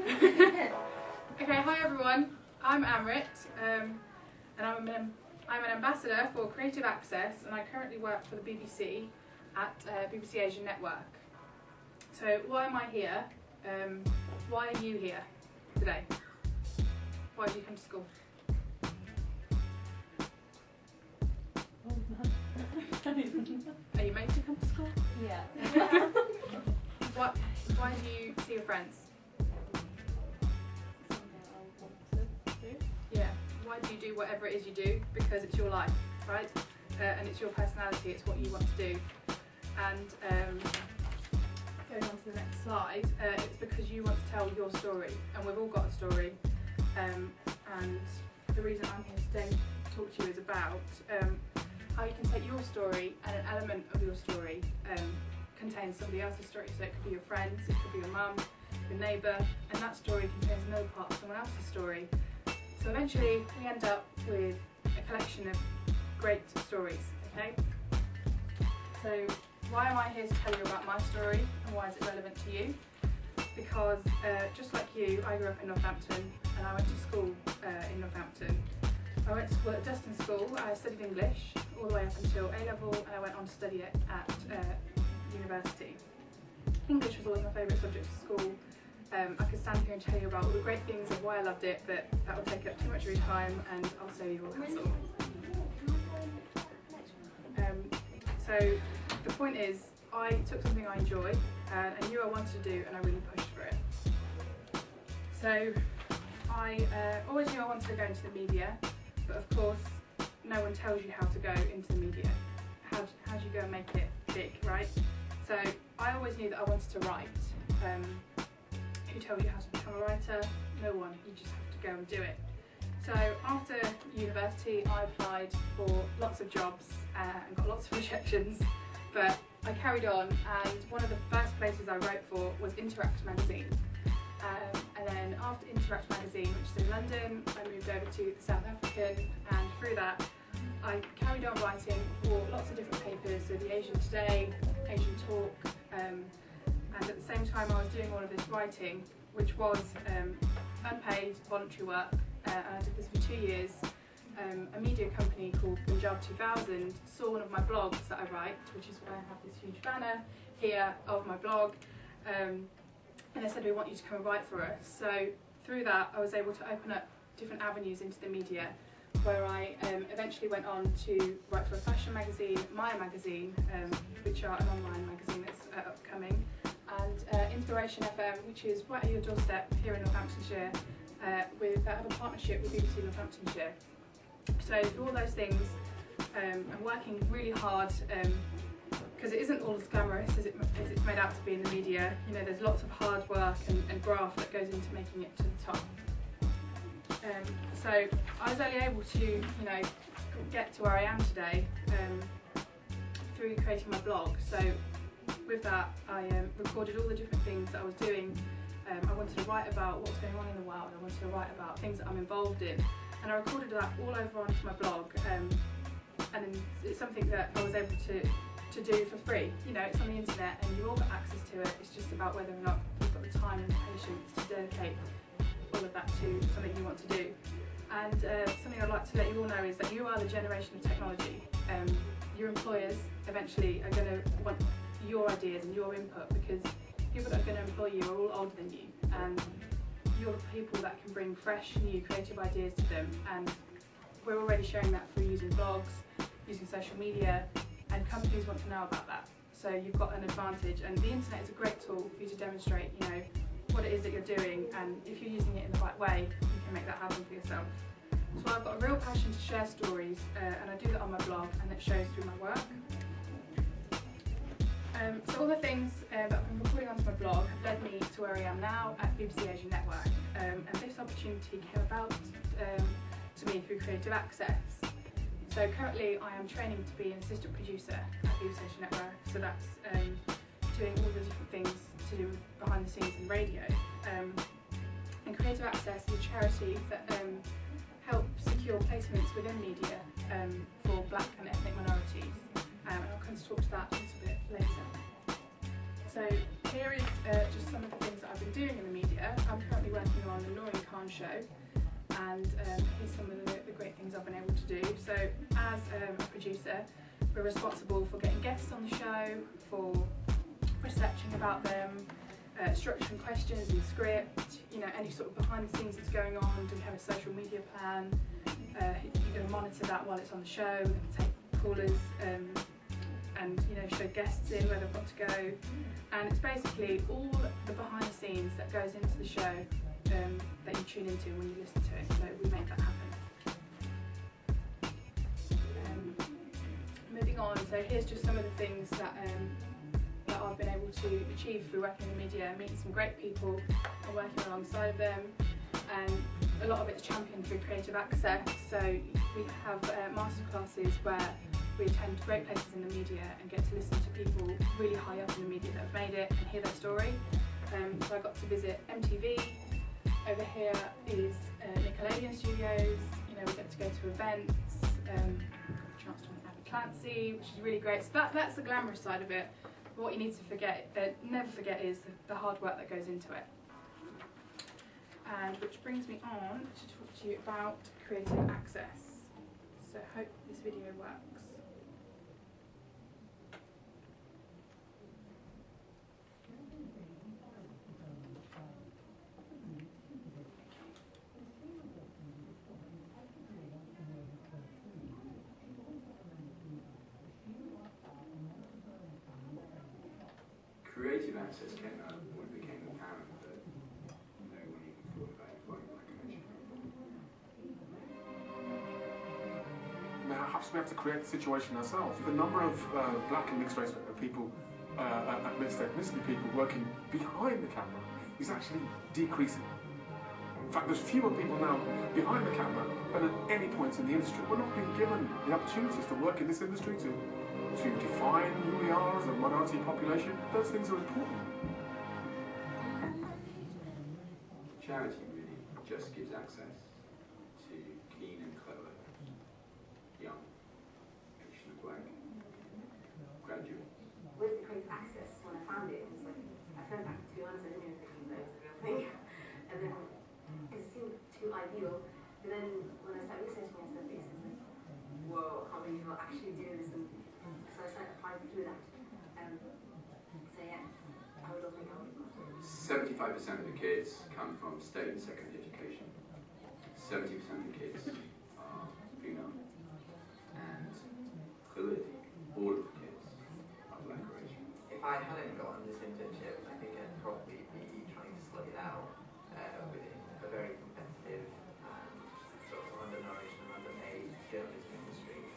Okay, hi everyone. I'm Amrit, and I'm an ambassador for Creative Access, and I currently work for the BBC at BBC Asian Network. So why am I here? Why are you here today? Why did you come to school? Are you made to come to school? Yeah. Why do you see your friends? Yeah. Why do you do whatever it is you do? Because it's your life, right? And it's your personality, it's what you want to do. And going on to the next slide, it's because you want to tell your story, and we've all got a story. And the reason I'm here today to talk to you is about how you can take your story and an element of your story contains somebody else's story. So it could be your friends, it could be your mum, your neighbour, and that story contains another part of someone else's story. So eventually we end up with a collection of great stories, okay? So why am I here to tell you about my story and why is it relevant to you? Because just like you, I grew up in Northampton and I went to school in Northampton. I went to school at Dustin School. I studied English all the way up until A-level, and I went on to study it at university. English was always my favourite subject at school. I could stand here and tell you about all the great things and why I loved it, but that would take up too much of your time and I'll save you all the hassle. So the point is, I took something I enjoy and I knew I wanted to do, and I really pushed for it. So I always knew I wanted to go into the media, but of course no one tells you how to go into the media. How do you go and make it big, right? So I always knew that I wanted to write. Who tells you how to become a writer? No one, you just have to go and do it. So after university I applied for lots of jobs and got lots of rejections, but I carried on, and one of the first places I wrote for was Interact magazine. And then after Interact magazine, which is in London, I moved over to the South African, and through that I carried on writing for lots of different papers, so the Asian Today, Asian Talk, and at the same time I was doing all of this writing, which was unpaid voluntary work, and I did this for 2 years. A media company called Punjab 2000 saw one of my blogs that I write, which is why I have this huge banner here of my blog, and they said, we want you to come and write for us. So through that I was able to open up different avenues into the media, where I eventually went on to write for a fashion magazine, Maya magazine, which are an online magazine that's upcoming, and Inspiration FM, which is right at your doorstep here in Northamptonshire. I have a partnership with BBC Northamptonshire. So through all those things, I'm working really hard, because it isn't all as glamorous as it's made out to be in the media. You know, there's lots of hard work and graft that goes into making it to the top. So I was only able to, you know, get to where I am today through creating my blog. So with that, I recorded all the different things that I was doing. I wanted to write about what's going on in the world. I wanted to write about things that I'm involved in, and I recorded that all over onto my blog. And it's something that I was able to do for free. You know, it's on the internet and you all got access to it. It's just about whether or not you've got the time and the patience to dedicate all of that to something you want to do. And something I'd like to let you all know is that you are the generation of technology. Your employers eventually are going to want your ideas and your input, because people that are going to employ you are all older than you, and you're the people that can bring fresh, new, creative ideas to them. And we're already sharing that through using blogs, using social media, and companies want to know about that. So you've got an advantage, and the internet is a great tool for you to demonstrate, you know, what it is that you're doing, and if you're using it in the right way, you can make that happen for yourself. So I've got a real passion to share stories, and I do that on my blog, and it shows through my work. So all the things that I've been recording onto my blog have led me to where I am now at BBC Asian Network, and this opportunity came about to me through Creative Access. So currently I am training to be an assistant producer at BBC Asian Network, so that's doing all the different things to do with behind the scenes in radio. And Creative Access is a charity that helps secure placements within media for black and ethnic minorities, and I'll come to talk to that a little bit later. So here is just some of the things that I've been doing in the media. I'm currently working time show, and here's some of the great things I've been able to do. So as a producer, we're responsible for getting guests on the show, for researching about them, structuring questions and script, you know, any sort of behind the scenes that's going on. Do we have a social media plan? You're going to monitor that while it's on the show. We're going to take callers and, you know, show guests in where they've got to go. And it's basically all the behind the scenes that goes into the show that you tune into when you listen to it. So we make that happen. Moving on, so here's just some of the things that I've been able to achieve through working in the media, meeting some great people and working alongside of them. And a lot of it's championed through creative access. So we have masterclasses where we attend great places in the media and get to listen to people really high up in the media that have made it and hear their story. So I got to visit MTV. Over here is Nickelodeon Studios. You know, we get to go to events. Got a chance to have a Clancy, which is really great. So that's the glamorous side of it. But what you need to never forget is the hard work that goes into it. And which brings me on to talk to you about creative access. So I hope this video works. Creative access came out when it became apparent that no one even thought about employing black commission. Perhaps we have to create the situation ourselves. The number of black and mixed race people, mixed ethnicity people working behind the camera is actually decreasing. In fact, there's fewer people now behind the camera than at any point in the industry. We're not being given the opportunities to work in this industry, to define who we are as a minority population. Those things are important. Charity really just gives access to keen and clever, young, traditional black graduates. With the creative access, when I found it, was like, at first, to be honest, I didn't even think that was a real thing. And then it seemed too ideal. But then when I started researching it, I started like, whoa, how many people actually do this? And so I started applying through that. So yeah, I would love to know. 75% of the kids come from state and secondary education. 70% of the kids are female. And clearly, all of the kids are black or Asian. If I hadn't gotten this internship, I think I'd probably be trying to slug it out within a very competitive and sort of undernourished and underpaid journalism industry.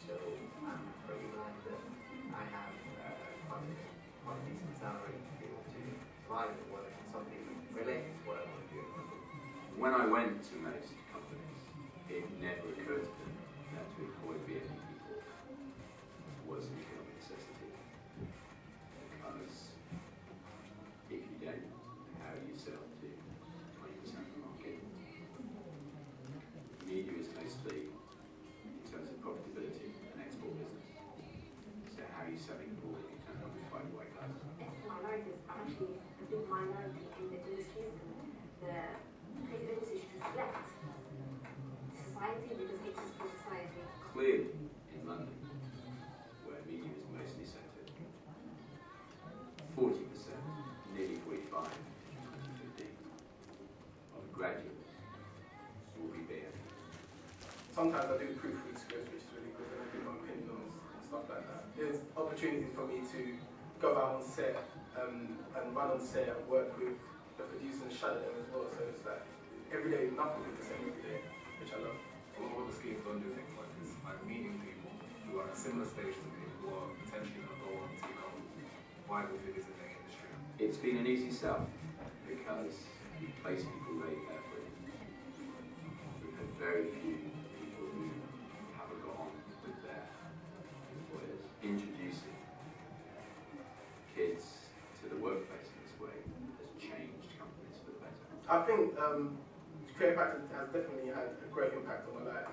So I'm pretty glad that I have quite a decent salary to be able to thrive at work and something related to what I want to do. When I went to most companies, it never occurred to them that to employ BAME people was an economic necessity. Because if you don't, how do you sell to 20% of the market? Media is mostly, in terms of profitability, an export business. So how are you selling abroad if you don't have to find white guys? Minorities are actually a big minority in the industries. The creative industry should reflect society because it's just for society. Clearly, in London, where media is mostly centred, 40%, nearly 45, 2015, of graduates will be BAME. Sometimes I do proofread scripts, which is really good, and I do my opinions and stuff like that. There's opportunities for me to go out on set and run on set and work with the producer and shadow them as well. So it's like every day, nothing is the same every day, which I love. Well, what the schemes don't do things like this. I'm meeting people who are at a similar stage to me, who are potentially going to go on to become viable figures in their industry. It's been an easy sell because we place people very carefully. We've had very few people who haven't got on with their employers. Introducing kids to the workplace in this way has changed companies for the better. I think creative access has definitely had a great impact on my life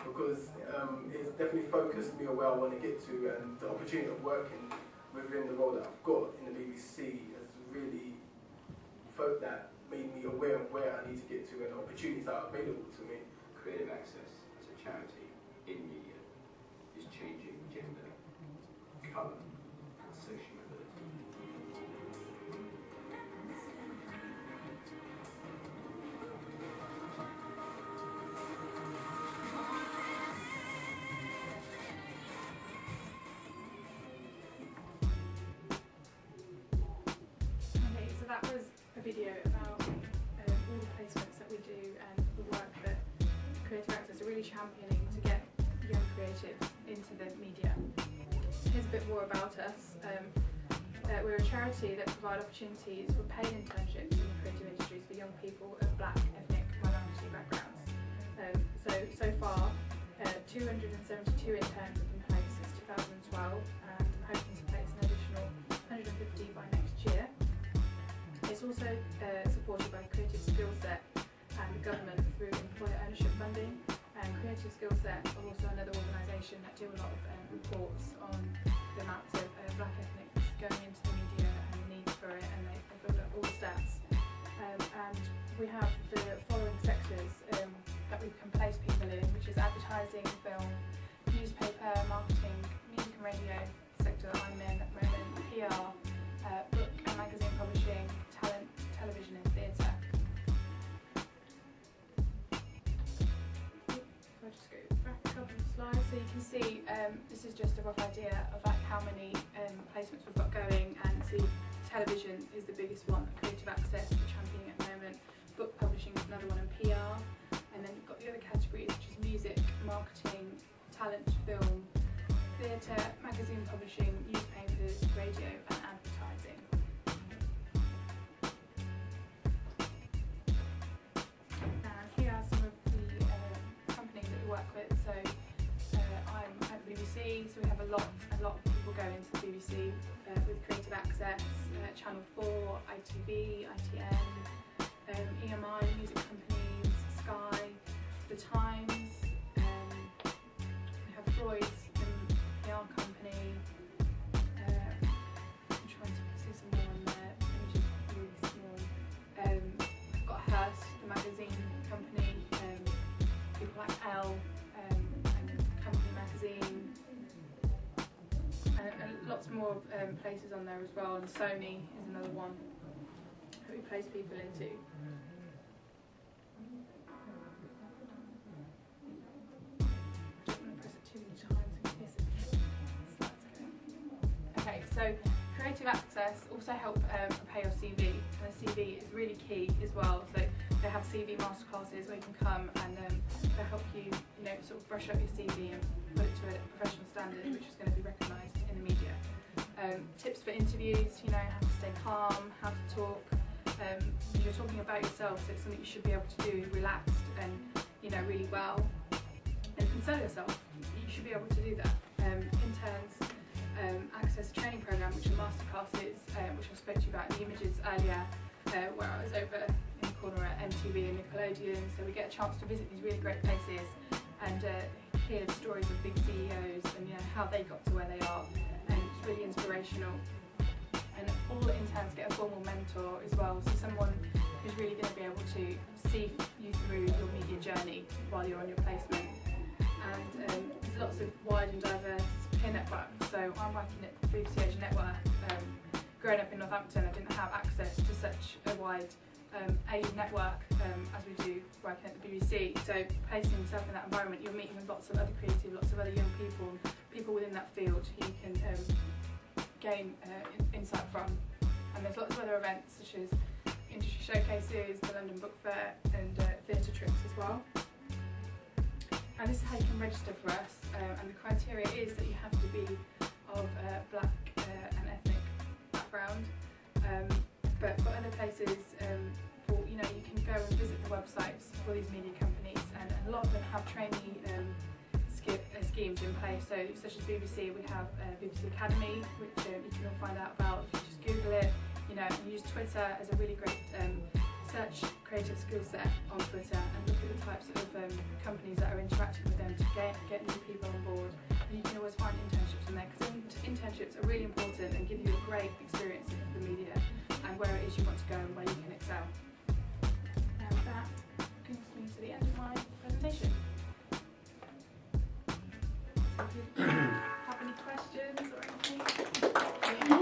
because it's definitely focused me on where I want to get to, and the opportunity of working within the role that I've got in the BBC has really made me aware of where I need to get to and opportunities that are available to me. Creative Access as a charity in media is changing gender, colour and social mobility. Okay, so that was a video about all the placements that we do and the work that Creative Access are really championing to get young creatives into the media. Here's a bit more about us. We're a charity that provide opportunities for paid internships in the creative industries for young people of black, ethnic, minority backgrounds. So far, 272 interns have been placed since 2012, and I'm hoping to place an additional 150 by next year. It's also supported by Creative Skill Set and the government through employer ownership funding. And Creative Skill Set are also another organisation that do a lot of reports on the amount of black ethnics going into the media and the need for it, and they build up all the stats. And we have the following sectors that we can place people in, which is advertising, film, newspaper, marketing, music and radio sector that I'm in at the moment, PR, book and magazine publishing, talent, television and theatre. If I just go back a couple of slides, so you can see this is just a rough idea of like how many placements we've got going, and see television is the biggest one that Creative Access are championing at the moment. Book publishing is another one, and PR, and then you've got the other categories which is music, marketing, talent, film, theatre, magazine publishing, newspapers, radio and advertising. And here are some of the companies that we work with. So I'm at the BBC, so we have a lot of people go into the BBC with Creative Access, Channel 4, ITV, ITN, EMI, music companies, Sky, The Times, we have Freud's, the PR company. I'm trying to see some more on there, images are really small. I've got Hearst, the magazine company, people like Elle, and Company Magazine, and lots more places on there as well, and Sony is another one that we place people into. I don't want to press it too many times in case it starts going. Okay, so Creative Access also help prepare your CV, and a CV is really key as well. So they have CV masterclasses where you can come and they'll help you, sort of brush up your CV and put it to a professional standard, which is going to be recognised in the media. Tips for interviews, how to stay calm, how to talk. You're talking about yourself, so it's something you should be able to do relaxed and really well. And you can sell yourself. You should be able to do that. Interns access a training program, which are masterclasses, which I spoke to you about in the images earlier, where I was over in the corner at MTV and Nickelodeon. So we get a chance to visit these really great places and hear the stories of big CEOs and how they got to where they are, and it's really inspirational. And all the interns get a formal mentor as well, so someone who's really going to be able to see you through your media journey while you're on your placement. And there's lots of wide and diverse peer networks. So I'm working at the BBC Asian Network. Growing up in Northampton, I didn't have access to such a wide Asian network as we do working at the BBC. So placing yourself in that environment, you're meeting with lots of other creative, lots of other young people within that field who you can gain insight from. And there's lots of other events such as industry showcases, the London Book Fair and theatre trips as well. And this is how you can register for us, and the criteria is that you have to be of black and ethnic background, but for other places, you can go and visit the websites for these media companies, and a lot of them have trainee schemes in place. So such as BBC, we have BBC Academy, which you can all find out about if you just Google it, and use Twitter as a really great search Creative Skill Set on Twitter and look at the types of companies that are interacting with them to get new people on board. And you can always find internships on there, because internships are really important and give you a great experience of the media and where it is you want to go and where you can excel. if you have any questions or anything.